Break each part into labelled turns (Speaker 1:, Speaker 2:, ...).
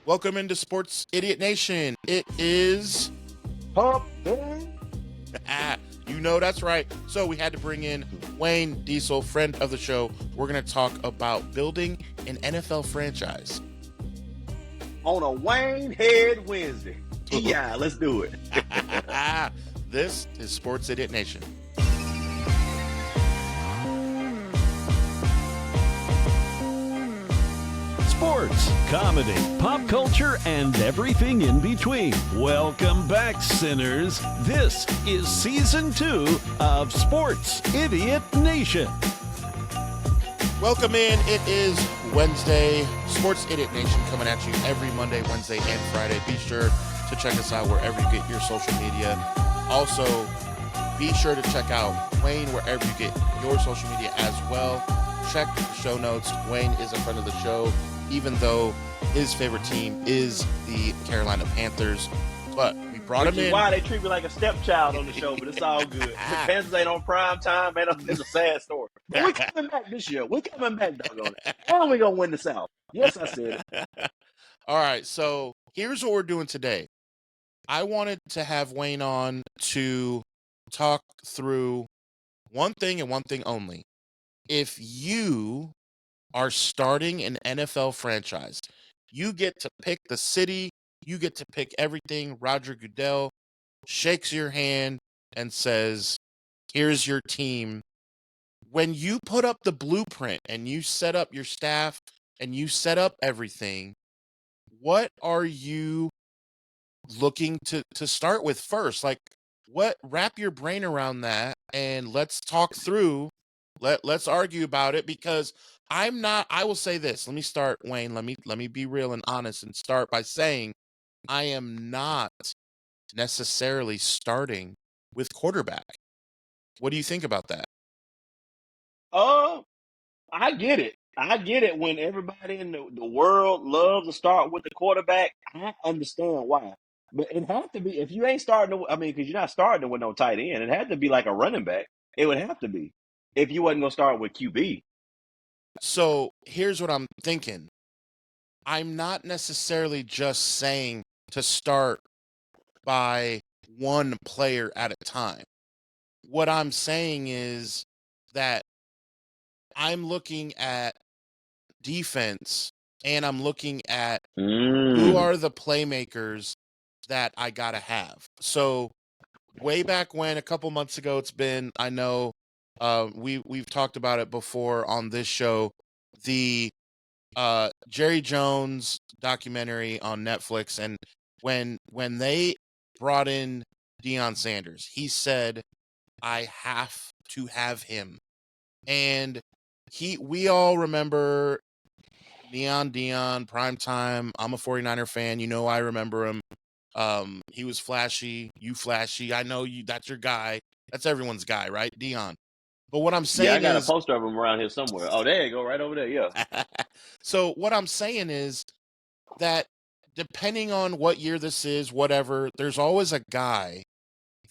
Speaker 1: Welcome into Sports Idiot Nation. It is
Speaker 2: Pump Day.
Speaker 1: you know that's right. So we had to bring in Wayne Diesel, friend of the show. We're going to talk about building an NFL franchise.
Speaker 2: On a Wayne Head Wednesday. Yeah, let's do it.
Speaker 1: This is Sports Idiot Nation.
Speaker 3: Sports, comedy, pop culture, and everything in between. Welcome back, sinners. This is Season 2 of Sports Idiot Nation.
Speaker 1: Welcome in. It is Wednesday. Sports Idiot Nation coming at you every Monday, Wednesday, and Friday. Be sure to check us out wherever you get your social media. Also, be sure to check out Wayne wherever you get your social media as well. Check the show notes. Wayne is a friend of the show, even though his favorite team is the Carolina Panthers. But we brought him in.
Speaker 2: Why they treat me like a stepchild on the show, but it's all good. The Panthers ain't on prime time, man. It's a sad story. But we're coming back this year. We're coming back, doggone it. And we're going to win the South. Yes, I said it.
Speaker 1: All right, so here's what we're doing today. I wanted to have Wayne on to talk through one thing and one thing only. If you are starting an NFL franchise, you get to pick the city, you get to pick everything. Roger Goodell shakes your hand and says, here's your team. When you put up the blueprint and you set up your staff and you set up everything, what are you looking to start with first? Like, wrap your brain around that and let's talk through. Let's argue about it, because I will say this. Let me start, Wayne. Let me be real and honest and start by saying I am not necessarily starting with quarterback. What do you think about that?
Speaker 2: I get it. I get it when everybody in the world loves to start with the quarterback. I understand why. But it had to be, if you ain't starting, because you're not starting with no tight end. It had to be like a running back. It would have to be if you wasn't going to start with QB.
Speaker 1: So here's what I'm thinking. I'm not necessarily just saying to start by one player at a time. What I'm saying is that I'm looking at defense and I'm looking at who are the playmakers that I gotta have. So way back when, a couple months ago, it's been, I know we've talked about it before on this show, the Jerry Jones documentary on Netflix, and when they brought in Deion Sanders, he said, I have to have him. And we all remember Deion, primetime. I'm a 49er fan. You know, I remember him. He was flashy. You flashy. I know you. That's your guy. That's everyone's guy, right? Deion. But what I'm saying
Speaker 2: I got
Speaker 1: is,
Speaker 2: a poster of him around here somewhere. Oh, there you go. Right over there. Yeah.
Speaker 1: So what I'm saying is that depending on what year this is, whatever, there's always a guy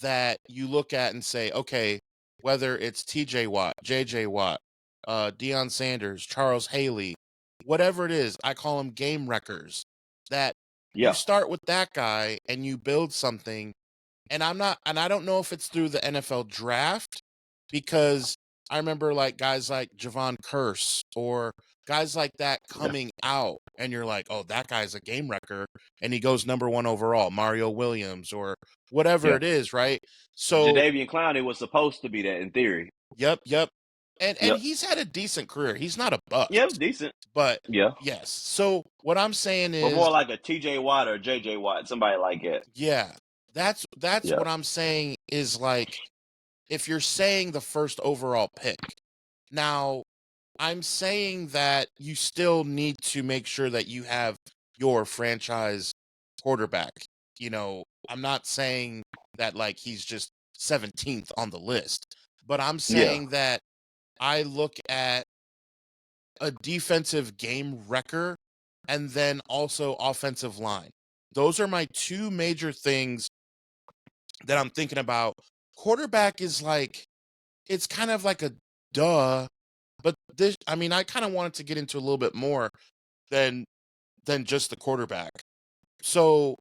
Speaker 1: that you look at and say, okay, whether it's TJ Watt, JJ Watt, Deion Sanders, Charles Haley, whatever it is, I call them game wreckers, that you start with that guy and you build something. And I don't know if it's through the NFL draft, because I remember like guys like Javon Curse or guys like that coming out, and you're like, oh, that guy's a game wrecker, and he goes number 1 overall, Mario Williams or whatever it is, right? So
Speaker 2: Jadeveon Clowney was supposed to be that in theory.
Speaker 1: Yep. And he's had a decent career. He's not a bust.
Speaker 2: Yeah, it was decent.
Speaker 1: But yes. So what I'm saying is,
Speaker 2: but more like a TJ Watt or JJ Watt, somebody like that.
Speaker 1: Yeah. That's what I'm saying is, like, if you're saying the first overall pick. Now, I'm saying that you still need to make sure that you have your franchise quarterback. You know, I'm not saying that like he's just 17th on the list, but I'm saying that I look at a defensive game wrecker and then also offensive line. Those are my two major things that I'm thinking about. Quarterback is like, it's kind of like a duh, but this, I mean, I kind of wanted to get into a little bit more than than just the quarterback. So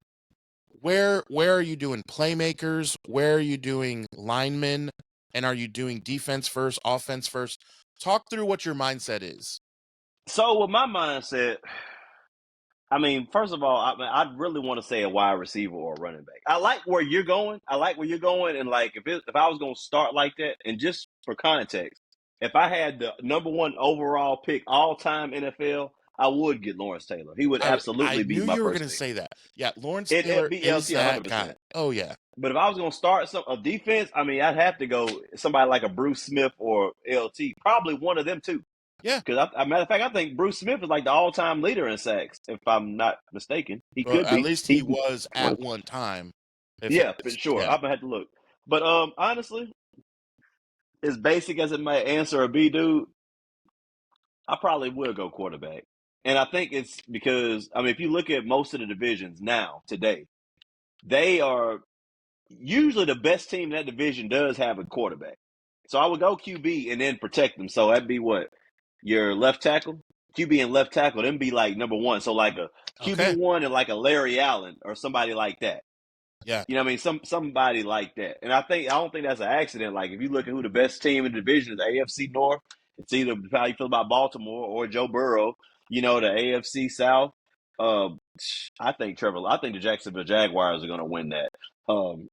Speaker 1: where are you doing playmakers? Where are you doing linemen? And are you doing defense first, offense first? Talk through what your mindset is.
Speaker 2: So with my mindset, I mean, first of all, I'd really want to say a wide receiver or a running back. I like where you're going. And like if I was going to start like that, and just for context, if I had the number one overall pick all time NFL, I would get Lawrence Taylor. He would
Speaker 1: I
Speaker 2: absolutely be
Speaker 1: knew
Speaker 2: my
Speaker 1: you were
Speaker 2: first
Speaker 1: going to
Speaker 2: pick.
Speaker 1: say that. Yeah, Lawrence
Speaker 2: It'd
Speaker 1: Taylor
Speaker 2: be
Speaker 1: is
Speaker 2: LT
Speaker 1: that
Speaker 2: 100%.
Speaker 1: guy. Oh yeah.
Speaker 2: But if I was going to start a defense, I mean, I'd have to go somebody like a Bruce Smith or LT, probably one of them too.
Speaker 1: Yeah.
Speaker 2: Because, matter of fact, I think Bruce Smith is like the all-time leader in sacks, if I'm not mistaken. He could
Speaker 1: At
Speaker 2: be.
Speaker 1: least he was at one time.
Speaker 2: Yeah, for sure.
Speaker 1: Yeah.
Speaker 2: I'm gonna have to look. But honestly, as basic as it may answer or be, dude, I probably will go quarterback. And I think it's because, I mean, if you look at most of the divisions now, today, they are usually the best team in that division does have a quarterback. So I would go QB and then protect them. So that'd be what? Your left tackle? QB and left tackle, then be like number one. So like a QB1 and like a Larry Allen or somebody like that.
Speaker 1: Yeah.
Speaker 2: You know what I mean? Somebody like that. And I don't think that's an accident. Like if you look at who the best team in the division is, the AFC North, it's either how you feel about Baltimore or Joe Burrow. You know, the AFC South. I think the Jacksonville Jaguars are going to win that.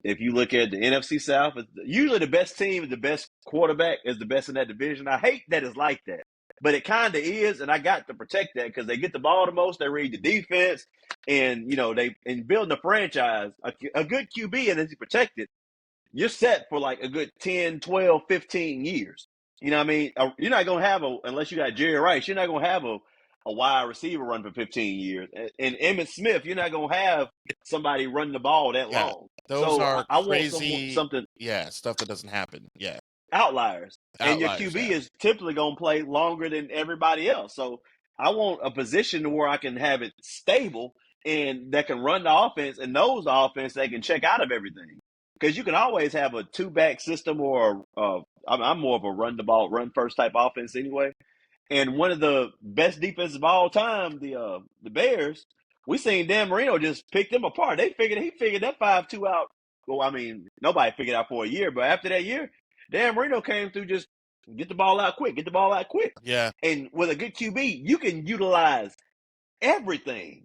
Speaker 2: If you look at the NFC South, usually the best team, the best quarterback is the best in that division. I hate that it's like that, but it kind of is, and I got to protect that because they get the ball the most, they read the defense, and you know in building a franchise, a good QB, and as you protect it, you're set for like a good 10, 12, 15 years. You know what I mean? You're not going to have unless you got Jerry Rice, you're not going to have a wide receiver run for 15 years. And Emmitt Smith, you're not going to have somebody run the ball that long.
Speaker 1: Those
Speaker 2: so
Speaker 1: are
Speaker 2: I
Speaker 1: crazy,
Speaker 2: want something.
Speaker 1: Yeah, stuff that doesn't happen. Yeah.
Speaker 2: Outliers. And your QB is typically going to play longer than everybody else. So I want a position where I can have it stable and that can run the offense and knows the offense they can check out of everything. Because you can always have a two-back system or I'm more of a run the ball, run first type offense anyway. And one of the best defenses of all time, the Bears, we seen Dan Marino just pick them apart. He figured that 5-2 out. Well, I mean, nobody figured out for a year, but after that year, Dan Marino came through just get the ball out quick.
Speaker 1: Yeah.
Speaker 2: And with a good QB, you can utilize everything.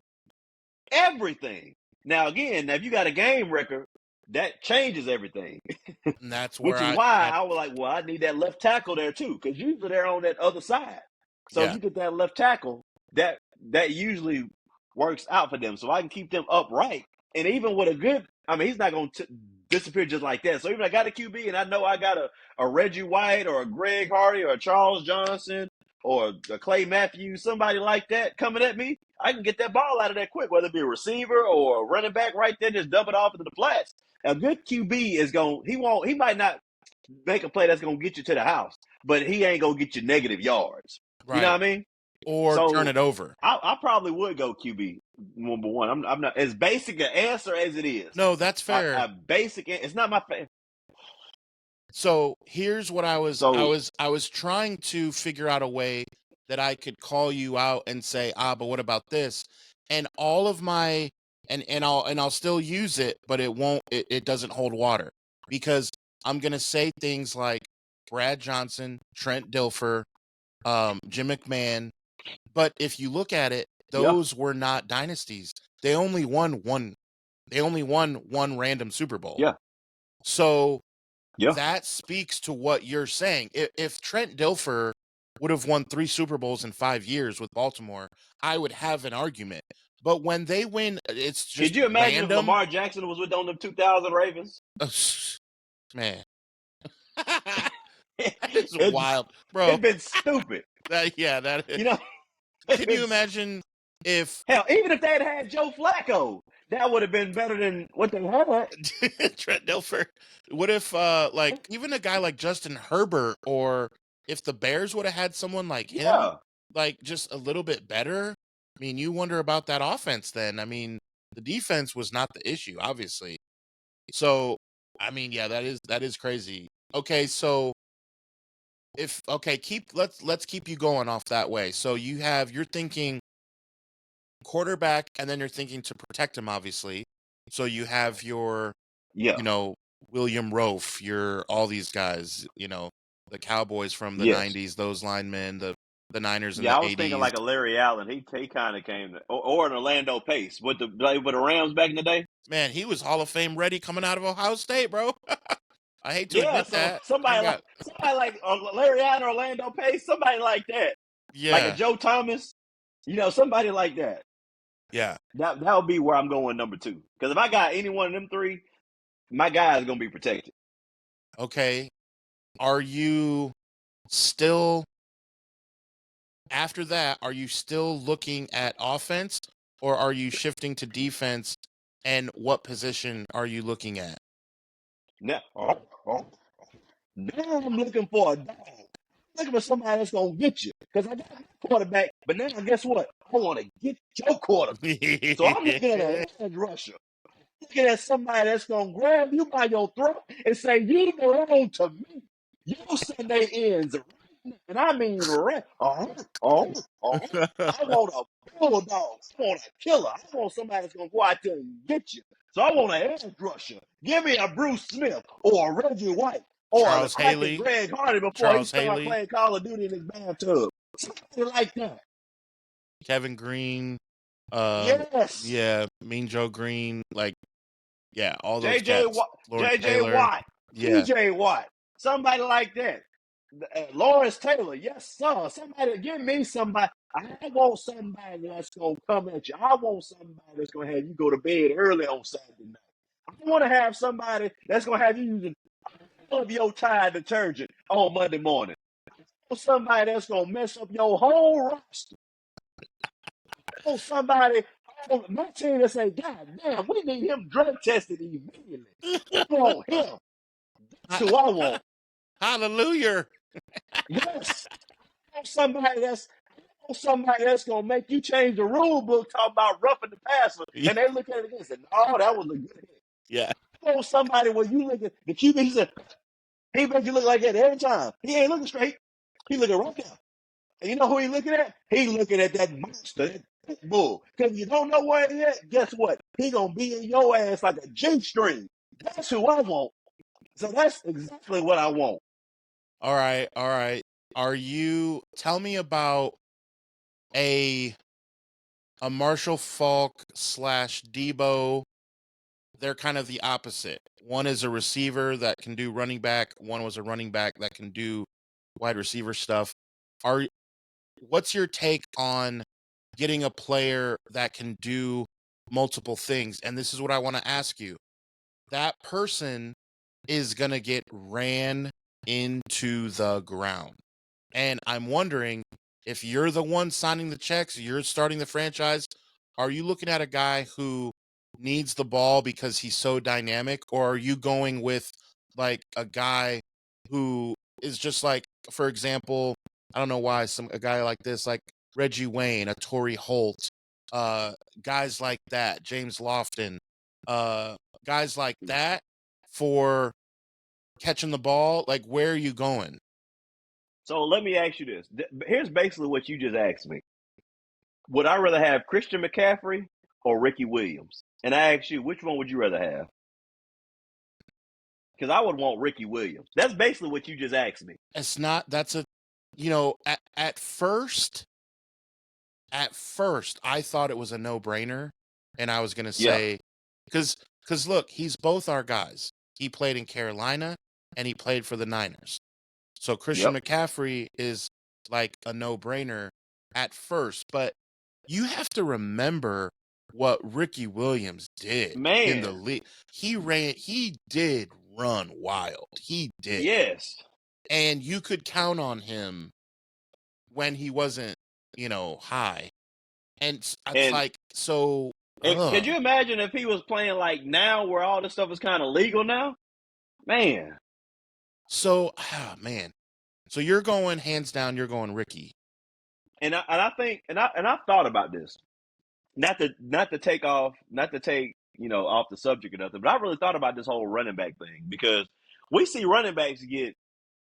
Speaker 2: Everything. Now, again, if you got a game record, that changes everything.
Speaker 1: And that's where
Speaker 2: Which is why I was like, well, I need that left tackle there too, because usually they're on that other side. So if you get that left tackle, that usually works out for them. So I can keep them upright. And even with a good, I mean, he's not going to disappear just like that. So even I got a QB and I know I got a Reggie White or a Greg Hardy or a Charles Johnson or a Clay Matthews, somebody like that coming at me, I can get that ball out of there quick, whether it be a receiver or a running back right there, just dump it off into the flats. A good QB is he might not make a play that's going to get you to the house, but he ain't going to get you negative yards. Right. You know what I mean?
Speaker 1: Or turn it over.
Speaker 2: I probably would go QB number one. I'm not as basic an answer as it is.
Speaker 1: No, that's fair.
Speaker 2: It's not my favorite.
Speaker 1: So here's what I was trying to figure out a way that I could call you out and say, but what about this? And all of my and I'll still use it, but it doesn't hold water because I'm gonna say things like Brad Johnson, Trent Dilfer, Jim McMahon. But if you look at it, those were not dynasties. They only won one random Super Bowl.
Speaker 2: Yeah.
Speaker 1: So that speaks to what you're saying. If Trent Dilfer would have won 3 Super Bowls in 5 years with Baltimore, I would have an argument. But when they win, it's just
Speaker 2: Could you imagine
Speaker 1: random.
Speaker 2: if Lamar Jackson was with on the 2000 Ravens?
Speaker 1: Man. It's wild, bro.
Speaker 2: It's been stupid.
Speaker 1: That is.
Speaker 2: You know,
Speaker 1: can you imagine if
Speaker 2: even if they had Joe Flacco, that would have been better than what they had.
Speaker 1: Trent Dilfer. What if even a guy like Justin Herbert, or if the Bears would have had someone like him, like just a little bit better? I mean, you wonder about that offense then. I mean, the defense was not the issue, obviously. So, I mean, yeah, that is crazy. Okay, so let's keep you going off that way. So you're thinking quarterback, and then you're thinking to protect him, obviously. So you have your,
Speaker 2: Yeah.
Speaker 1: William Rofe, all these guys, the Cowboys from the
Speaker 2: Yes.
Speaker 1: 90s, those linemen, the Niners in
Speaker 2: Yeah,
Speaker 1: the
Speaker 2: I was thinking
Speaker 1: 80s.
Speaker 2: like a Larry Allen. He kind of came to, or an Orlando Pace with the Rams back in the day.
Speaker 1: Man, he was Hall of Fame ready coming out of Ohio State, bro. I hate to
Speaker 2: Yeah,
Speaker 1: admit
Speaker 2: so
Speaker 1: that. I
Speaker 2: somebody
Speaker 1: got,
Speaker 2: like Larry Allen, or Orlando Pace, somebody like that, like a
Speaker 1: yeah,
Speaker 2: Joe Thomas, somebody like that.
Speaker 1: yeah.
Speaker 2: That would be where I'm going number 2. Because if I got any one of them 3, my guy is gonna be protected.
Speaker 1: Okay. Are you still, after that, are you still looking at offense, or are you shifting to defense? And what position are you looking at?
Speaker 2: Now, now I'm looking for a dog. Looking for somebody that's gonna get you. Because I got a quarterback, but now guess what? I want to get your quarterback. So I'm looking at an edge rusher. Looking at somebody that's gonna grab you by your throat and say, "You belong to me." Your Sunday ends right now, and I mean right. I want a bulldog. I want a killer. I want somebody that's gonna go out there and get you. So I want an edge rusher. Give me a Bruce Smith or a Reggie White or the
Speaker 1: Charles
Speaker 2: cracking
Speaker 1: Haley.
Speaker 2: Greg Hardy before he
Speaker 1: Charles
Speaker 2: started
Speaker 1: Haley.
Speaker 2: playing Call of Duty in his bathtub. Somebody like that.
Speaker 1: Kevin Green.
Speaker 2: Yes.
Speaker 1: Yeah, Mean Joe Green. All those
Speaker 2: J.J.
Speaker 1: cats.
Speaker 2: Watt,
Speaker 1: Lawrence
Speaker 2: J.J.
Speaker 1: Taylor.
Speaker 2: Watt,
Speaker 1: Yeah.
Speaker 2: T.J. Watt, somebody like that. Lawrence Taylor, yes, sir. Somebody, give me somebody. I want somebody that's going to come at you. I want somebody that's going to have you go to bed early on Saturday night. I want to have somebody that's going to have you using all of your Tide detergent on Monday morning. I want somebody that's going to mess up your whole roster. I want somebody on my team that say, "God damn, we need him drug tested immediately." I want him. That's who I want.
Speaker 1: Hallelujah.
Speaker 2: Yes. I want somebody that's gonna make you change the rule book talking about roughing the passer, and they look at it again and say, "No, that was a good hit."
Speaker 1: Yeah.
Speaker 2: I want somebody where you look at the QB, he make you look like that every time. He ain't looking straight. He looking right now. And you know who he looking at? He looking at that monster, that pit bull. Because you don't know where he at, guess what? He gonna be in your ass like a G-string. That's who I want. So that's exactly what I want.
Speaker 1: All right. Tell me about a Marshall Falk / Debo. They're kind of the opposite. One is a receiver that can do running back. One was a running back that can do wide receiver stuff. What's your take on getting a player that can do multiple things? And this is what I want to ask you. That person is going to get ran into the ground. And I'm wondering, if you're the one signing the checks, you're starting the franchise, are you looking at a guy who needs the ball because he's so dynamic, or are you going with like a guy who is just like, for example, I don't know why, a guy like this, like Reggie Wayne, a Torrey Holt, guys like that, James Lofton, guys like that for catching the ball? Like, where are you going?
Speaker 2: So let me ask you this. Here's basically what you just asked me. Would I rather have Christian McCaffrey or Ricky Williams? And I ask you, which one would you rather have? Because I would want Ricky Williams. That's basically what you just asked me.
Speaker 1: It's not, that's a, at first, I thought it was a no-brainer. And I was going to say, because look, he's both our guys. He played in Carolina and he played for the Niners. So Christian McCaffrey is like a no-brainer at first, but you have to remember what Ricky Williams did in the league. He did run wild. He did.
Speaker 2: Yes.
Speaker 1: And you could count on him when he wasn't, high. And it's like, so.
Speaker 2: Could you imagine if he was playing like now where all this stuff is kind of legal now? Man.
Speaker 1: So, man. So you're going, hands down, you're going Ricky.
Speaker 2: And I think I've thought about this. Not to take off the subject or nothing, but I really thought about this whole running back thing, because we see running backs get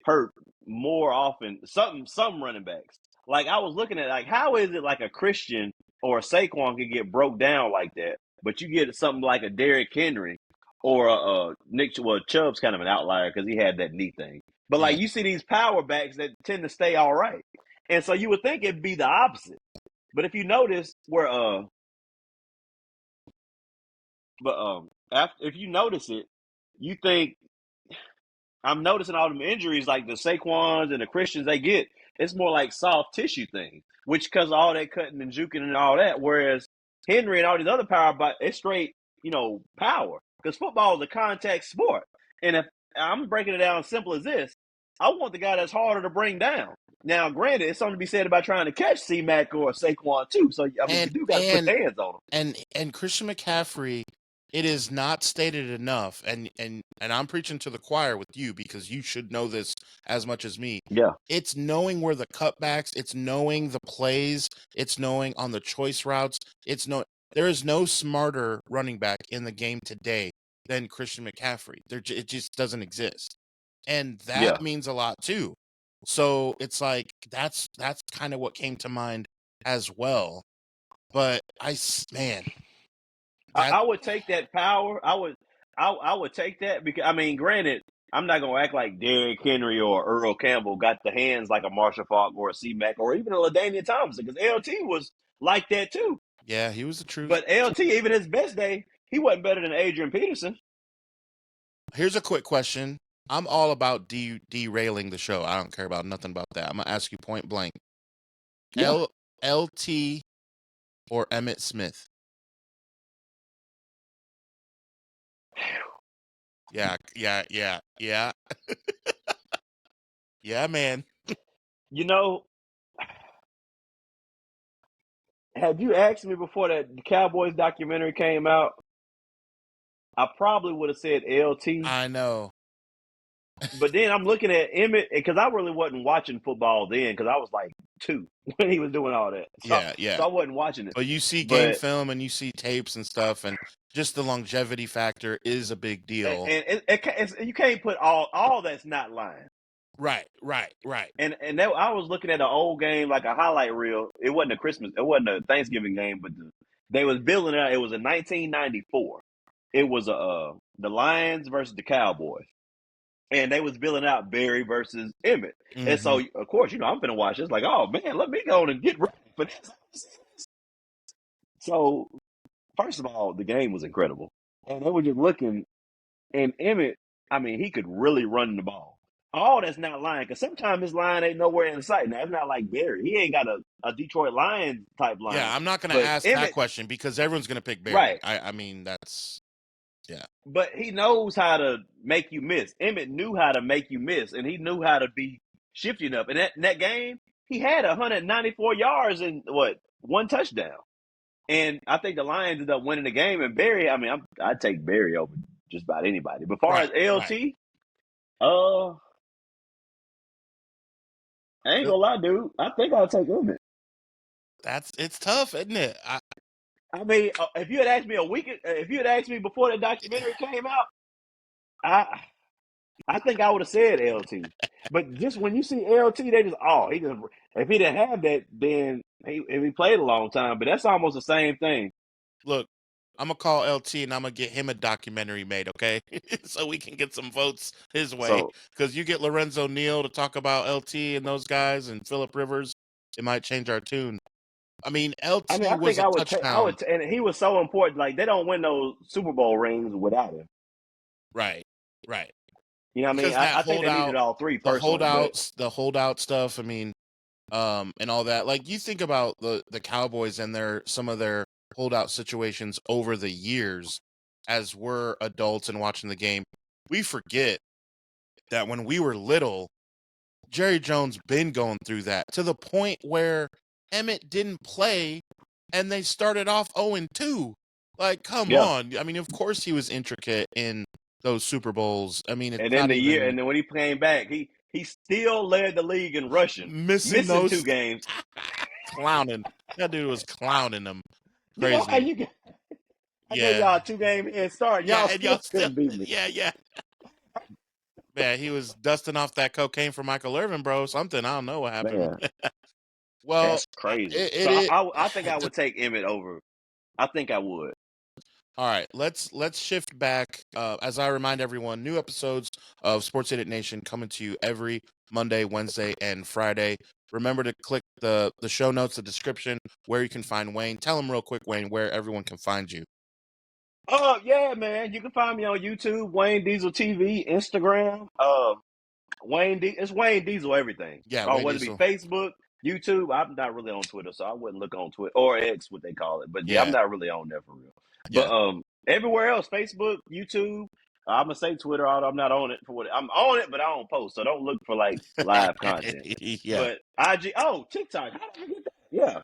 Speaker 2: hurt more often. Some running backs. Like, I was looking at, like, how is it like a Christian or a Saquon can get broke down like that, but you get something like a Derrick Henry or a Nick. Well, Chubb's kind of an outlier because he had that knee thing. But like
Speaker 1: Yeah.
Speaker 2: you see these power backs that tend to stay all right, and so you would think it'd be the opposite. But if you notice where if you notice it, you think I'm noticing all them injuries like the Saquons and the Christians they get. It's more like soft tissue thing, which because of all that cutting and juking and all that. Whereas Henry and all these other power, but it's straight, power. Because football is a contact sport, and if I'm breaking it down as simple as this, I want the guy that's harder to bring down. Now, granted, it's something to be said about trying to catch C-Mac or Saquon too. So I mean, you do got to put hands on him.
Speaker 1: And Christian McCaffrey, it is not stated enough, and I'm preaching to the choir with you because you should know this as much as me.
Speaker 2: Yeah.
Speaker 1: It's knowing where the cutbacks, it's knowing the plays, it's knowing on the choice routes. There is no smarter running back in the game today than Christian McCaffrey. It just doesn't exist, and that means a lot too. So it's like that's kind of what came to mind as well. But
Speaker 2: I would take that power. I would take that because I mean, granted, I'm not gonna act like Derrick Henry or Earl Campbell got the hands like a Marshall Faulk or a C-Mac or even a LaDainian Thompson because LT was like that too.
Speaker 1: Yeah, he was the truth.
Speaker 2: But LT, even his best day, he wasn't better than Adrian Peterson.
Speaker 1: Here's a quick question. I'm all about derailing the show. I don't care about nothing about that. I'm gonna ask you point blank.
Speaker 2: Yeah.
Speaker 1: LT or Emmitt Smith? Yeah. Yeah, man.
Speaker 2: Had you asked me before that Cowboys documentary came out, I probably would have said LT.
Speaker 1: I know.
Speaker 2: But then I'm looking at Emmett because I really wasn't watching football then because I was like 2 when he was doing all that. So,
Speaker 1: Yeah.
Speaker 2: So I wasn't watching it.
Speaker 1: But you see game film and you see tapes and stuff, and just the longevity factor is a big deal.
Speaker 2: And you can't put all that's not lying.
Speaker 1: Right.
Speaker 2: And I was looking at an old game, like a highlight reel. It wasn't a Thanksgiving game, but they was building it out. It was in 1994. It was the Lions versus the Cowboys. And they was building out Barry versus Emmett. Mm-hmm. And so, of course, I'm going to watch this. Like, oh, man, let me go and get ready for this. So, first of all, the game was incredible. And they were just looking. And Emmett, I mean, he could really run the ball. All that's not lying. Because sometimes his line ain't nowhere in sight. Now, it's not like Barry. He ain't got a Detroit Lions type line.
Speaker 1: Yeah, I'm not going to ask that question because everyone's going to pick Barry.
Speaker 2: Right.
Speaker 1: I mean, that's... Yeah.
Speaker 2: But he knows how to make you miss. Emmett knew how to make you miss, and he knew how to be shifty enough. And in that game, he had 194 yards and, one touchdown. And I think the Lions ended up winning the game. And Barry, I mean, I'd take Barry over just about anybody. But as far as LT, I ain't gonna lie, dude. I think I'll take Emmett.
Speaker 1: It's tough, isn't it?
Speaker 2: I mean, if you had asked me before the documentary came out, I think I would have said LT. But just when you see LT, they just if he didn't have that, then he played a long time. But that's almost the same thing.
Speaker 1: Look, I'm gonna call LT and I'm gonna get him a documentary made, okay? So we can get some votes his way. Because you get Lorenzo Neal to talk about LT and those guys and Phillip Rivers, it might change our tune. I mean, LT was a touchdown.
Speaker 2: And he was so important. Like, they don't win those Super Bowl rings without him.
Speaker 1: Right.
Speaker 2: You know what I mean? I think they needed all three personally.
Speaker 1: The holdout stuff, I mean, and all that. Like, you think about the Cowboys and some of their holdout situations over the years as we're adults and watching the game. We forget that when we were little, Jerry Jones been going through that to the point where Emmett didn't play and they started off 0-2. Like, come on. I mean, of course he was intricate in those Super Bowls. I mean,
Speaker 2: and then when he came back, he still led the league in rushing. Missing
Speaker 1: those
Speaker 2: 2 games.
Speaker 1: Clowning. That dude was clowning them. Crazy.
Speaker 2: I gave y'all 2-game head start. Y'all still beat me.
Speaker 1: Yeah. Man, he was dusting off that cocaine for Michael Irvin, bro. Something. I don't know what happened. Well,
Speaker 2: That's crazy.
Speaker 1: it,
Speaker 2: So
Speaker 1: it,
Speaker 2: I think I would take Emmett over. I think I would.
Speaker 1: All right, let's shift back. As I remind everyone, new episodes of Sports Idiot Nation coming to you every Monday, Wednesday, and Friday. Remember to click the show notes, the description, where you can find Wayne. Tell them real quick, Wayne, where everyone can find you.
Speaker 2: Oh yeah, man. You can find me on YouTube, Wayne Diesel TV, Instagram. It's Wayne Diesel everything.
Speaker 1: Yeah,
Speaker 2: Or
Speaker 1: Wayne
Speaker 2: whether it be
Speaker 1: Diesel.
Speaker 2: Facebook, YouTube. I'm not really on Twitter, so I wouldn't look on Twitter or X, what they call it. But yeah, I'm
Speaker 1: Yeah,
Speaker 2: not really on there for real.
Speaker 1: yeah.
Speaker 2: But everywhere else, Facebook, YouTube. I'm gonna say Twitter, although I'm not on it for what I'm on it, but I don't post, so don't look for like live content.
Speaker 1: Yeah.
Speaker 2: But IG, TikTok. How did I get that? Yeah.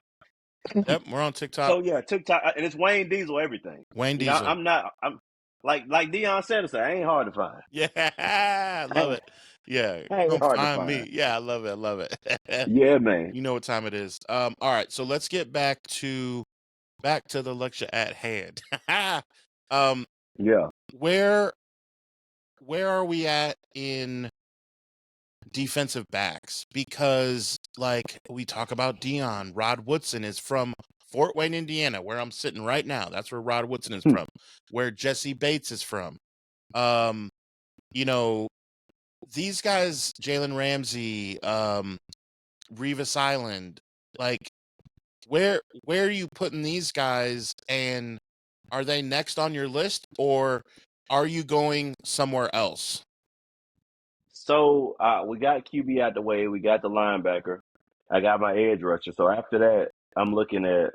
Speaker 1: Yep, we're on TikTok.
Speaker 2: So yeah, TikTok, and it's Wayne Diesel everything.
Speaker 1: Wayne
Speaker 2: You know,
Speaker 1: Diesel.
Speaker 2: I'm like Deion said, I ain't hard to find.
Speaker 1: Yeah, I love it. Yeah,
Speaker 2: I ain't
Speaker 1: come
Speaker 2: hard to
Speaker 1: find
Speaker 2: find.
Speaker 1: me. Yeah, I love it. I love it.
Speaker 2: Yeah, man.
Speaker 1: You know what time it is. All right, so let's get back to the lecture at hand.
Speaker 2: Yeah.
Speaker 1: Where are we at in defensive backs? Because like we talk about Deion, Rod Woodson is from Fort Wayne, Indiana, where I'm sitting right now. That's where Rod Woodson is from. Where Jesse Bates is from. You know, these guys, Jalen Ramsey, Revis Island, like where are you putting these guys, and are they next on your list, or are you going somewhere else?
Speaker 2: So we got QB out the way. We got the linebacker. I got my edge rusher. So after that, I'm looking at.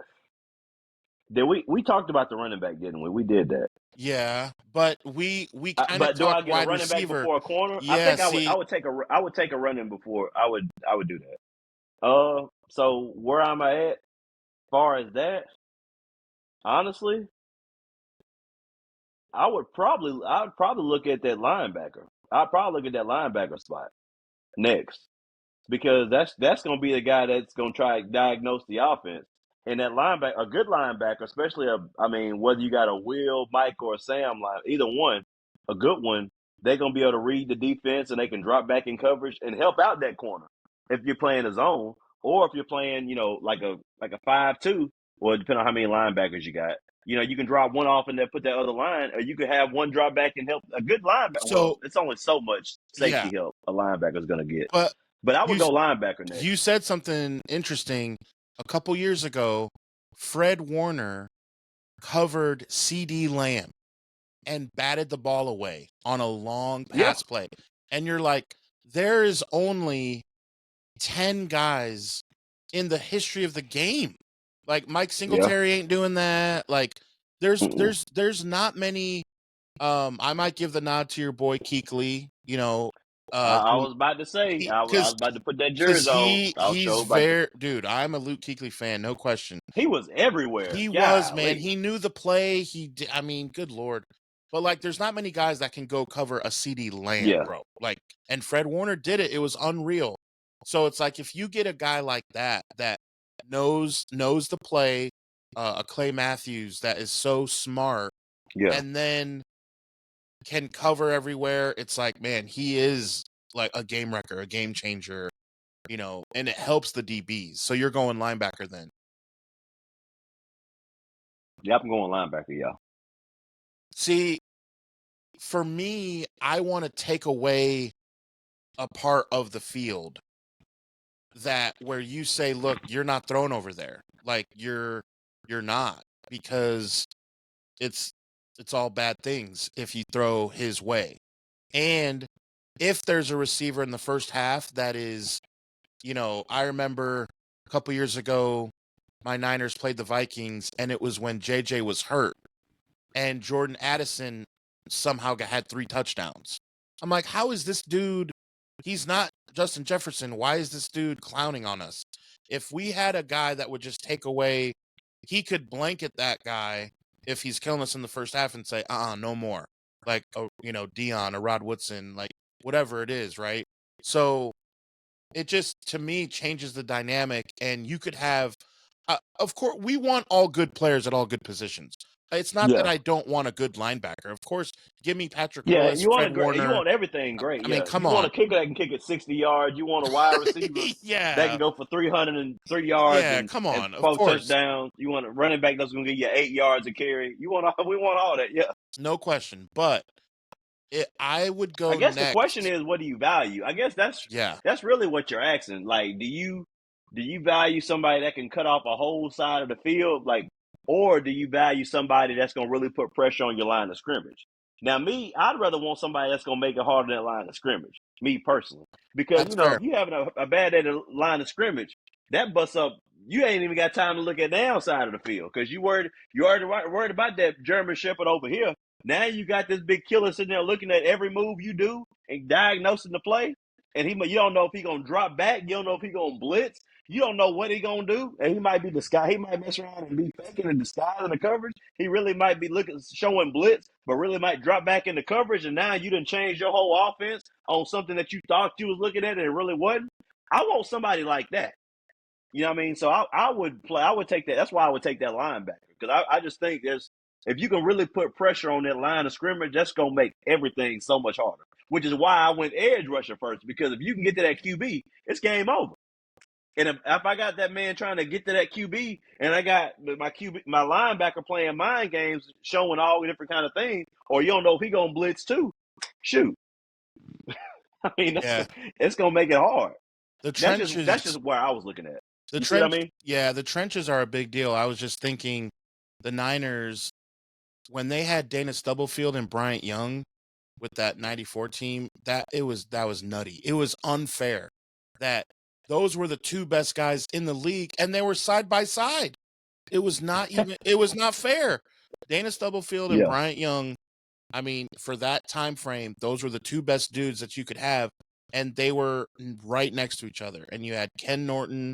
Speaker 2: Did we talked about the running back, didn't we? We did that.
Speaker 1: Yeah, but we kind of
Speaker 2: But do I
Speaker 1: talked
Speaker 2: get a
Speaker 1: wide
Speaker 2: running back
Speaker 1: receiver.
Speaker 2: before a corner? I
Speaker 1: Yeah,
Speaker 2: think
Speaker 1: see,
Speaker 2: I would take a running before I would do that. So where am I at? Far as that, honestly, I would probably look at that linebacker. I'd probably look at that linebacker spot next, because that's going to be the guy that's going to try to diagnose the offense. And that linebacker, a good linebacker, especially whether you got a Will, Mike, or a Sam line, either one, a good one, they're going to be able to read the defense, and they can drop back in coverage and help out that corner if you're playing a zone, or if you're playing, like a 5-2, or depending on how many linebackers you got. You can drop one off and then put that other line, or you could have one drop back and help a good linebacker. Well,
Speaker 1: so
Speaker 2: it's only so much
Speaker 1: yeah,
Speaker 2: safety help a linebacker is going to get.
Speaker 1: but
Speaker 2: But I
Speaker 1: you
Speaker 2: would go linebacker next.
Speaker 1: you said something interesting a couple years ago. Fred Warner covered CD Lamb and batted the ball away on a long pass play. And you're like, there is only 10 guys in the history of the game. Like Mike Singletary ain't doing that. Like there's not many. I might give the nod to your boy Keuchly,
Speaker 2: I was about to say, I was about to put that jersey on.
Speaker 1: he's very dude. I'm a Luke Kuechly fan, no question.
Speaker 2: He was everywhere.
Speaker 1: He was, man.
Speaker 2: Golly.
Speaker 1: He knew the play. I mean, good lord. But like, there's not many guys that can go cover a CD Lamb,
Speaker 2: Yeah.
Speaker 1: bro. Like, and Fred Warner did it. It was unreal. So it's like if you get a guy like that knows the play, a Clay Matthews that is so smart,
Speaker 2: Yeah.
Speaker 1: and then can cover everywhere. It's like, man, he is like a game wrecker, a game changer, and it helps the DBs. So you're going linebacker then.
Speaker 2: Yeah, I'm going linebacker, yeah.
Speaker 1: See, for me, I want to take away a part of the field that where you say, look, you're not thrown over there. Like you're not, because it's all bad things if you throw his way. And if there's a receiver in the first half that is, I remember a couple years ago, my Niners played the Vikings, and it was when JJ was hurt, and Jordan Addison somehow had 3 touchdowns. I'm like, how is this dude? He's not Justin Jefferson. Why is this dude clowning on us? If we had a guy that would just take away, he could blanket that guy if he's killing us in the first half and say, no more. Like, Deion or Rod Woodson, like whatever it is, right? So it just, to me, changes the dynamic, and you could have, of course, we want all good players at all good positions, It's not that I don't want a good linebacker. Of course, give me Patrick
Speaker 2: Yeah,
Speaker 1: Willis,
Speaker 2: you want
Speaker 1: Fred Warner.
Speaker 2: you want everything great.
Speaker 1: I mean,
Speaker 2: Yeah,
Speaker 1: come
Speaker 2: you want
Speaker 1: on.
Speaker 2: a kicker that can kick it 60 yards. You want a wide receiver that
Speaker 1: Yeah.
Speaker 2: can go for 303 yards
Speaker 1: Yeah,
Speaker 2: and
Speaker 1: come on. Of
Speaker 2: 4
Speaker 1: course.
Speaker 2: touchdowns. You want a running back that's going to give you 8 yards a carry. We want all that. Yeah.
Speaker 1: No question. But I would go
Speaker 2: I guess
Speaker 1: next.
Speaker 2: the question is, what do you value? I guess that's really what you're asking. Like, do you value somebody that can cut off a whole side of the field, like, or do you value somebody that's going to really put pressure on your line of scrimmage? Now, me, I'd rather want somebody that's going to make it harder than that line of scrimmage. Me personally, because
Speaker 1: That's fair.
Speaker 2: if you having a bad day at the line of scrimmage, that busts up. You ain't even got time to look at the outside of the field because you already worried about that German Shepherd over here. Now you got this big killer sitting there looking at every move you do and diagnosing the play. And you don't know if he's going to drop back. You don't know if he's going to blitz. You don't know what he's going to do. And he might be he might mess around and be faking and disguising the coverage. He really might be showing blitz, but really might drop back into coverage. And now you done changed your whole offense on something that you thought you was looking at and it really wasn't. I want somebody like that. You know what I mean? So I would take that. That's why I would take that linebacker because I just think if you can really put pressure on that line of scrimmage, that's going to make everything so much harder, which is why I went edge rusher first, because if you can get to that QB, it's game over. And if I got that man trying to get to that QB and I got my linebacker playing mind games, showing all the different kind of things, or you don't know if he going to blitz too, shoot. I mean, it's going to make it hard.
Speaker 1: The trenches,
Speaker 2: that's just where I was looking at.
Speaker 1: The
Speaker 2: see what I mean?
Speaker 1: Yeah, the trenches are a big deal. I was just thinking the Niners, when they had Dana Stubblefield and Bryant Young with that 94 team, that was nutty. It was unfair that those were the two best guys in the league and they were side by side. It was not fair. Dana Stubblefield and Bryant Young, I mean, for that time frame, those were the two best dudes that you could have, and they were right next to each other. And you had Ken Norton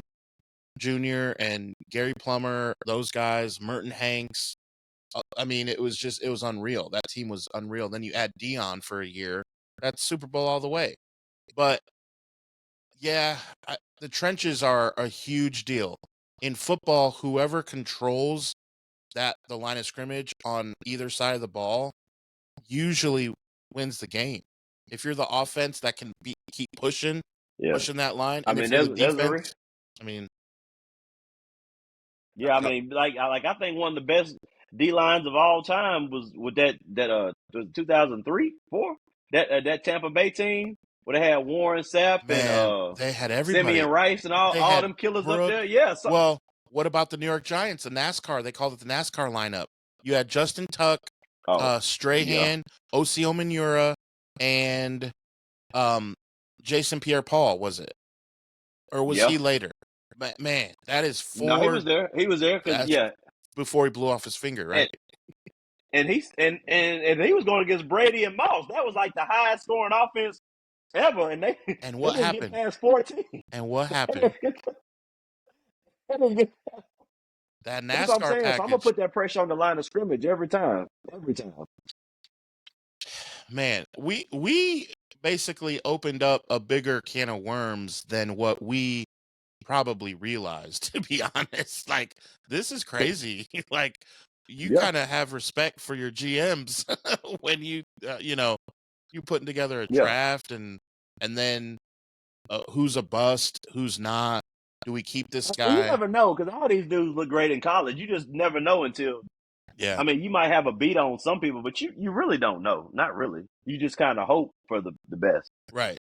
Speaker 1: Jr. and Gary Plummer, those guys, Merton Hanks. I mean, it was unreal. That team was unreal. Then you add Deion for a year. That's Super Bowl all the way. But yeah, the trenches are a huge deal. In football, whoever controls the line of scrimmage on either side of the ball usually wins the game. If you're the offense that can keep pushing that line, and if you're the defense,
Speaker 2: I mean, I think one of the best D lines of all time was with that 2003, 4 that Tampa Bay team where they had Warren Sapp and
Speaker 1: they had everybody,
Speaker 2: Simeon Rice and all them killers up there. Yeah.
Speaker 1: Well, what about the New York Giants? The NASCAR, they called it the NASCAR lineup. You had Justin Tuck, Strahan, O.C. Omenura, and Jason Pierre-Paul, was it? Or was he later? Man, that is 4.
Speaker 2: No, he was there. He was there
Speaker 1: before he blew off his finger, right?
Speaker 2: And he was going against Brady and Moss. That was like the highest scoring offense ever. And
Speaker 1: what happened?
Speaker 2: Get past 14.
Speaker 1: And what happened? That NASCAR
Speaker 2: That's what I'm saying.
Speaker 1: package.
Speaker 2: So I'm gonna put that pressure on the line of scrimmage every time. Every time.
Speaker 1: Man, we basically opened up a bigger can of worms than what we probably realized, to be honest. Like, this is crazy. Like, you kind of have respect for your GMs when you putting together a draft and then who's a bust, who's not. Do we keep this guy?
Speaker 2: You never know, because all these dudes look great in college. You just never know until.
Speaker 1: Yeah.
Speaker 2: I mean, you might have a beat on some people, but you really don't know. Not really. You just kind of hope for the best.
Speaker 1: Right.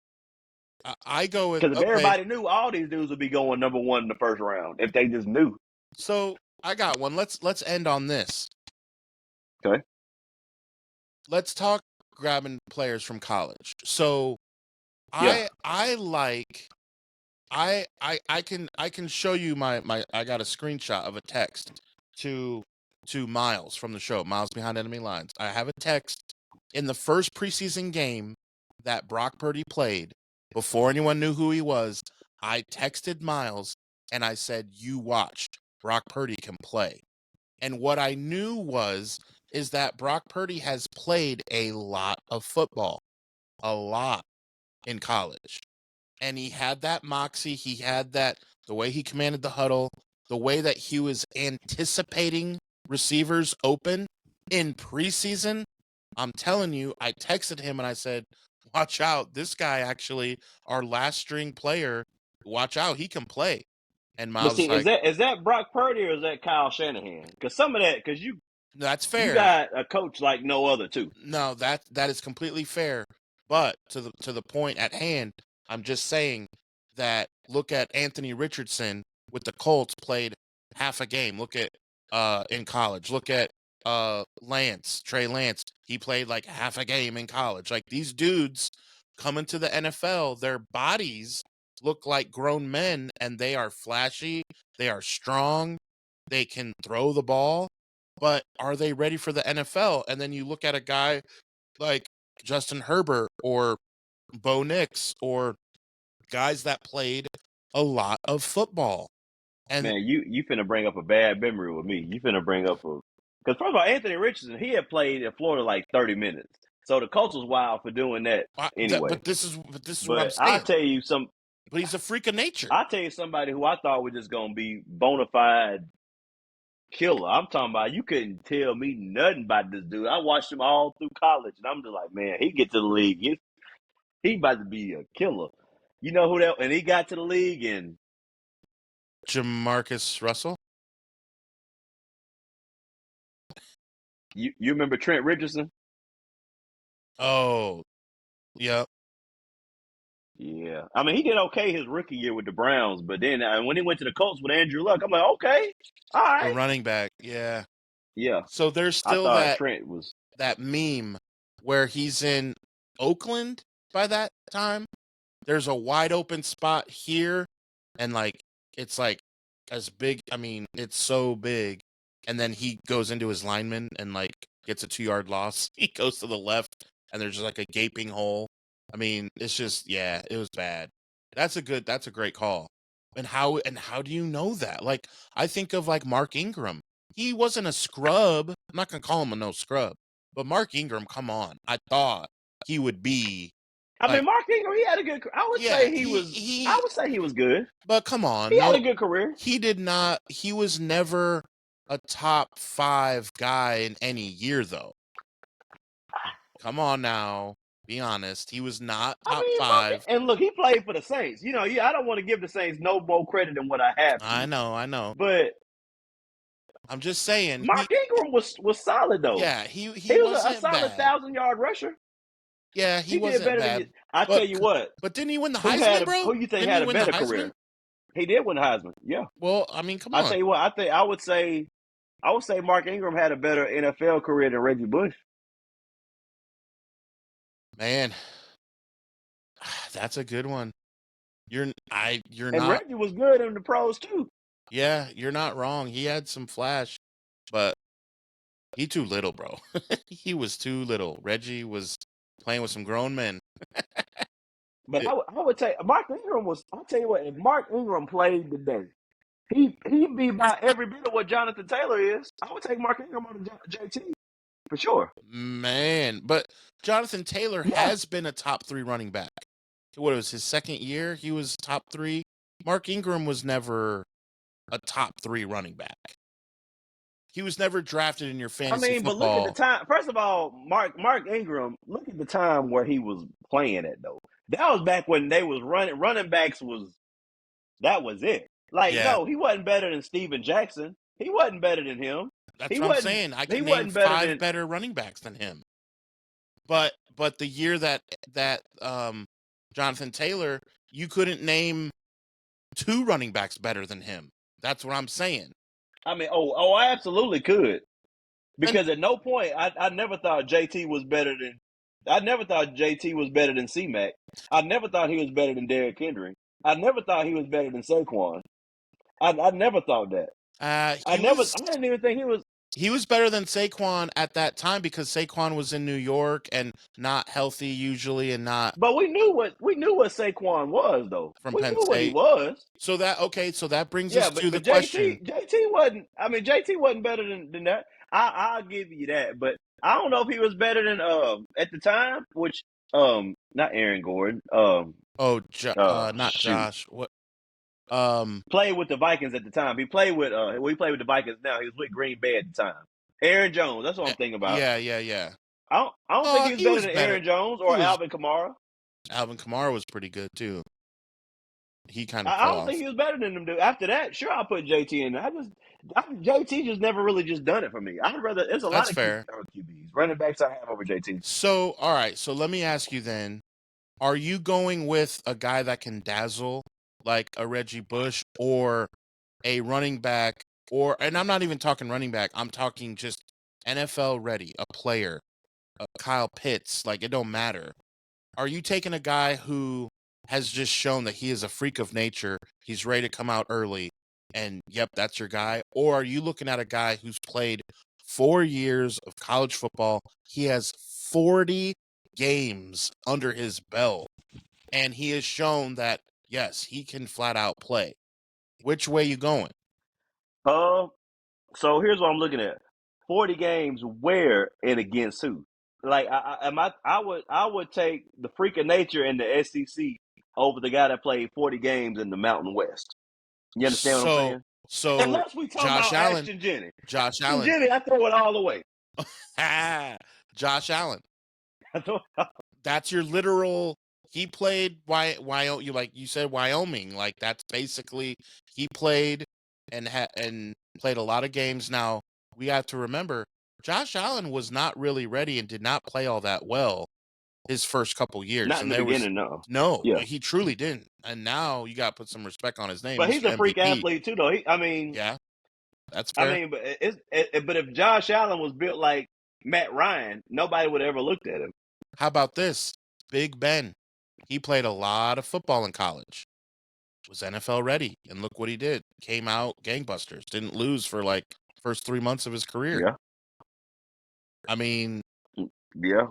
Speaker 1: I go with,
Speaker 2: because if everybody knew, all these dudes would be going number 1 in the first round if they just knew.
Speaker 1: So I got one. Let's end on this.
Speaker 2: Okay.
Speaker 1: Let's talk grabbing players from college. So I can show you my I got a screenshot of a text to Miles from the show, Miles Behind Enemy Lines. I have a text in the first preseason game that Brock Purdy played. Before anyone knew who he was, I texted Miles and I said, "You watched. Brock Purdy can play." And what I knew is that Brock Purdy has played a lot of football, a lot in college. And he had that moxie. He had the way he commanded the huddle, the way that he was anticipating receivers open. In preseason, I'm telling you, I texted him and I said, watch out. This guy actually, our last string player, watch out. He can play. And
Speaker 2: But
Speaker 1: Miles was
Speaker 2: see,
Speaker 1: like,
Speaker 2: is that Brock Purdy or is that Kyle Shanahan? Because some of that, because
Speaker 1: that's
Speaker 2: you
Speaker 1: fair.
Speaker 2: got a coach like no other too.
Speaker 1: No, that is completely fair. But to the point at hand, I'm just saying that look at Anthony Richardson with the Colts played half a game. Look at in college. Look at Trey Lance. He played like half a game in college. Like these dudes coming to the NFL, their bodies look like grown men and they are flashy, they are strong, they can throw the ball, but are they ready for the NFL? And then you look at a guy like Justin Herbert or Bo Nix or guys that played a lot of football. And
Speaker 2: Man, you finna bring up a bad memory with me. You finna bring up because first of all, Anthony Richardson, he had played in Florida like 30 minutes, so the coach was wild for doing that anyway.
Speaker 1: but this is what I'm
Speaker 2: But I'll
Speaker 1: saying.
Speaker 2: tell you
Speaker 1: But he's a freak of nature.
Speaker 2: I'll tell you somebody who I thought was just gonna be bona fide killer. I'm talking about you couldn't tell me nothing about this dude. I watched him all through college, and I'm just like, man, he get to the league, he about to be a killer. You know who that? And he got to the league, and
Speaker 1: Jamarcus Russell.
Speaker 2: you remember Trent Richardson?
Speaker 1: Oh, yeah.
Speaker 2: Yeah, I mean he did okay his rookie year with the Browns, but then when he went to the Colts with Andrew Luck, I'm like, okay, all
Speaker 1: The
Speaker 2: right,
Speaker 1: running back. Yeah.
Speaker 2: yeah.
Speaker 1: So there's
Speaker 2: I
Speaker 1: still
Speaker 2: thought Trent was.
Speaker 1: that meme where he's in Oakland by that time. There's a wide open spot here, and like it's like as big. I mean, it's so big, and then he goes into his lineman and like gets a 2-yard loss. He goes to the left, and there's just like a gaping hole. I mean, it's just it was bad. That's a great call. And how do you know that? Like I think of like Mark Ingram. He wasn't a scrub. I'm not gonna call him a no scrub, but Mark Ingram, come on. I thought he would be.
Speaker 2: I
Speaker 1: Like,
Speaker 2: mean, Mark Ingram, he had a good. I would say he was. I would say he was good.
Speaker 1: But come on,
Speaker 2: He had a good career.
Speaker 1: He did not. He was never a top 5 guy in any year, though. Come on now, be honest. He was not top 5.
Speaker 2: And look, he played for the Saints. You know, I don't want to give the Saints no more credit than what I have to.
Speaker 1: I know.
Speaker 2: But
Speaker 1: I'm just saying,
Speaker 2: Mark Ingram was solid though.
Speaker 1: Yeah, he
Speaker 2: was a solid 1,000-yard rusher.
Speaker 1: Yeah, he wasn't
Speaker 2: did better
Speaker 1: bad.
Speaker 2: I tell you what.
Speaker 1: But didn't he win the Heisman, bro?
Speaker 2: Who you think had a better career? He did win the Heisman. Yeah.
Speaker 1: Well, I mean, come on.
Speaker 2: I tell you what. I would say Mark Ingram had a better NFL career than Reggie Bush.
Speaker 1: Man, that's a good one. You're
Speaker 2: and
Speaker 1: not.
Speaker 2: Reggie was good in the pros too.
Speaker 1: Yeah, you're not wrong. He had some flash, but he too little, bro. He was too little. Reggie was playing with some grown men.
Speaker 2: But I would say Mark Ingram was. I'll tell you what. If Mark Ingram played today, he'd be about every bit of what Jonathan Taylor is. I would take Mark Ingram on JT for sure.
Speaker 1: Man, but Jonathan Taylor has been a top 3 running back. What was his second year? He was top 3. Mark Ingram was never a top 3 running back. He was never drafted in your fantasy football.
Speaker 2: But look at the time. First of all, Mark Ingram, look at the time where he was playing at, though. That was back when they was running backs that was it. Like, no, he wasn't better than Steven Jackson. He wasn't better than him.
Speaker 1: That's what I'm saying. I can name 5 better running backs than him. But the year that Jonathan Taylor, you couldn't name 2 running backs better than him. That's what I'm saying.
Speaker 2: I mean, I absolutely could. Because at no point I never thought JT was better than C-Mac. I never thought he was better than Derrick Henry. I never thought he was better than Saquon. I never thought that. I didn't even think he was.
Speaker 1: He was better than Saquon at that time because Saquon was in New York and not healthy usually and not.
Speaker 2: But we knew what Saquon was though.
Speaker 1: From
Speaker 2: we
Speaker 1: Penn
Speaker 2: knew
Speaker 1: State.
Speaker 2: what he was.
Speaker 1: So that brings us to the
Speaker 2: JT,
Speaker 1: question.
Speaker 2: JT wasn't. I mean, JT wasn't better than that. I'll give you that, but I don't know if he was better than at the time, which not Aaron Gordon.
Speaker 1: Not Josh. What?
Speaker 2: Played with the Vikings at the time. He played with the Vikings now. He was with Green Bay at the time. Aaron Jones. That's what I'm thinking about.
Speaker 1: Yeah.
Speaker 2: I don't think he was better than
Speaker 1: better.
Speaker 2: Aaron Jones or Alvin Kamara.
Speaker 1: Alvin Kamara was pretty good too. He kind of
Speaker 2: I
Speaker 1: fell
Speaker 2: don't
Speaker 1: off.
Speaker 2: think he was better than them dude. After that, sure, I'll put JT in. JT just never really just done it for me. I'd rather. There's a lot of QBs, running backs I have over JT.
Speaker 1: So, all right. So let me ask you then: are you going with a guy that can dazzle, like a Reggie Bush, or a running back, and I'm not even talking running back. I'm talking just NFL ready, a player, Kyle Pitts. Like, it don't matter. Are you taking a guy who has just shown that he is a freak of nature, he's ready to come out early, and yep, that's your guy? Or are you looking at a guy who's played 4 years of college football, he has 40 games under his belt, and he has shown that, yes, he can flat out play? Which way you going?
Speaker 2: So here's what I'm looking at: 40 games, where and against who? Like, I would take the freak of nature in the SEC over the guy that played 40 games in the Mountain West. You understand what I'm saying?
Speaker 1: So
Speaker 2: unless we talk about Ashton Jennings.
Speaker 1: Josh Allen.
Speaker 2: Jennings, I throw it all away.
Speaker 1: Josh Allen. That's your literal. He played Wyoming. Like you said, Wyoming. Like, that's basically, he played and played a lot of games. Now we have to remember, Josh Allen was not really ready and did not play all that well his first couple years.
Speaker 2: Not in the beginning, no.
Speaker 1: No,
Speaker 2: yeah.
Speaker 1: He truly didn't. And now you got to put some respect on his name.
Speaker 2: But he's a freak athlete too, though.
Speaker 1: Yeah, that's fair.
Speaker 2: I mean, but if Josh Allen was built like Matt Ryan, nobody would have ever looked at him.
Speaker 1: How about this? Big Ben. He played a lot of football in college. Was NFL ready, and look what he did. Came out gangbusters. Didn't lose for like first 3 months of his career.
Speaker 2: Yeah.
Speaker 1: I mean,
Speaker 2: yeah.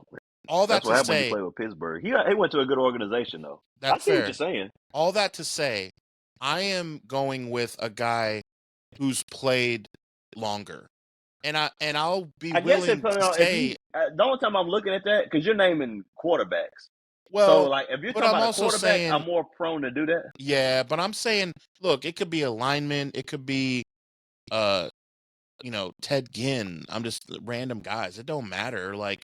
Speaker 1: All that
Speaker 2: That's what
Speaker 1: to
Speaker 2: happened when
Speaker 1: say,
Speaker 2: he played with Pittsburgh. He went to a good organization, though.
Speaker 1: That's
Speaker 2: I see
Speaker 1: fair.
Speaker 2: what you're saying.
Speaker 1: All that to say, I am going with a guy who's played longer, and I'll be willing to say.
Speaker 2: The only time I'm looking at that, because you're naming quarterbacks.
Speaker 1: Well,
Speaker 2: so, like, if you're talking about a quarterback, I'm more prone to do that.
Speaker 1: Yeah, but I'm saying, look, it could be a lineman, it could be, Ted Ginn. I'm just random guys. It don't matter. Like,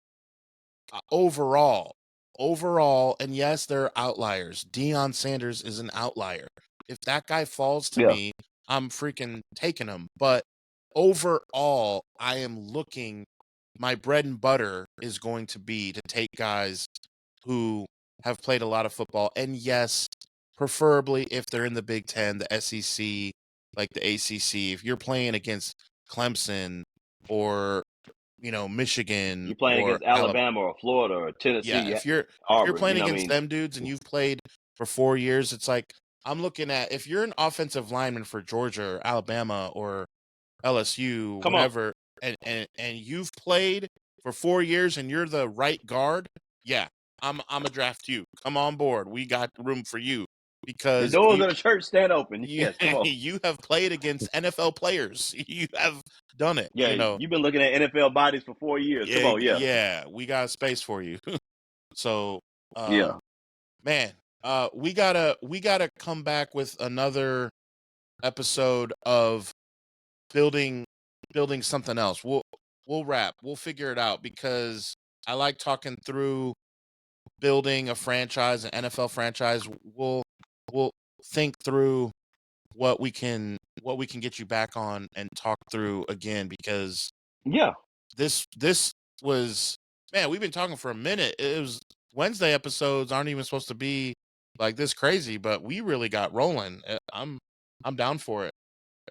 Speaker 1: overall, and yes, there are outliers. Deion Sanders is an outlier. If that guy falls to me, I'm freaking taking him. But overall, I am looking. My bread and butter is going to be to take guys who have played a lot of football, and yes, preferably if they're in the Big Ten, the SEC, like the ACC. If you're playing against Clemson or Michigan,
Speaker 2: you're playing against Alabama or Florida or Tennessee.
Speaker 1: Yeah, if you're playing against them dudes and you've played for 4 years, it's like, I'm looking at, if you're an offensive lineman for Georgia or Alabama or LSU, whatever, and you've played for 4 years and you're the right guard, yeah, I'm gonna draft you. Come on board. We got room for you, because
Speaker 2: the doors of the church stand open. Yes, come on.
Speaker 1: You have played against NFL players. You have done it.
Speaker 2: Yeah, you've been looking at NFL bodies for 4 years.
Speaker 1: Yeah,
Speaker 2: come on,
Speaker 1: yeah, we got space for you. So,
Speaker 2: man,
Speaker 1: we gotta come back with another episode of building something else. We'll wrap. We'll figure it out, because I like talking through building a franchise, an NFL franchise. We'll think through what we can get you back on and talk through again, because this was, man, we've been talking for a minute. It was Wednesday episodes aren't even supposed to be like this crazy, but we really got rolling. I'm down for it.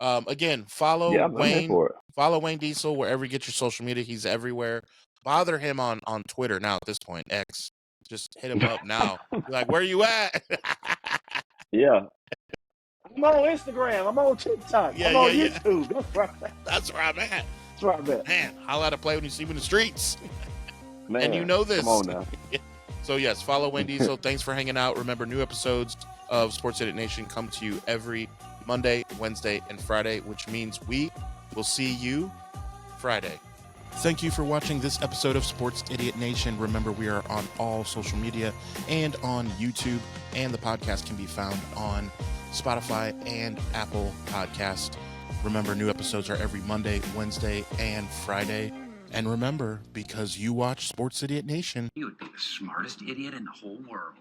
Speaker 1: Again, follow Wayne Diesel wherever you get your social media. He's everywhere. Bother him on Twitter now at this point, X. Just hit him up now. Be like, where you at?
Speaker 2: Yeah. I'm on Instagram. I'm on TikTok. I'm on YouTube.
Speaker 1: That's where I'm at.
Speaker 2: That's where I'm at.
Speaker 1: Man, holla to play when you see me in the streets.
Speaker 2: Man,
Speaker 1: and you know this.
Speaker 2: Come on now.
Speaker 1: So, yes, follow Wayne Diesel. Thanks for hanging out. Remember, new episodes of Sports Idiot Nation come to you every Monday, Wednesday, and Friday, which means we will see you Friday. Thank you for watching this episode of Sports Idiot Nation. Remember, we are on all social media and on YouTube, and the podcast can be found on Spotify and Apple Podcast. Remember, new episodes are every Monday, Wednesday, and Friday. And remember, because you watch Sports Idiot Nation,
Speaker 4: You would be the smartest idiot in the whole world.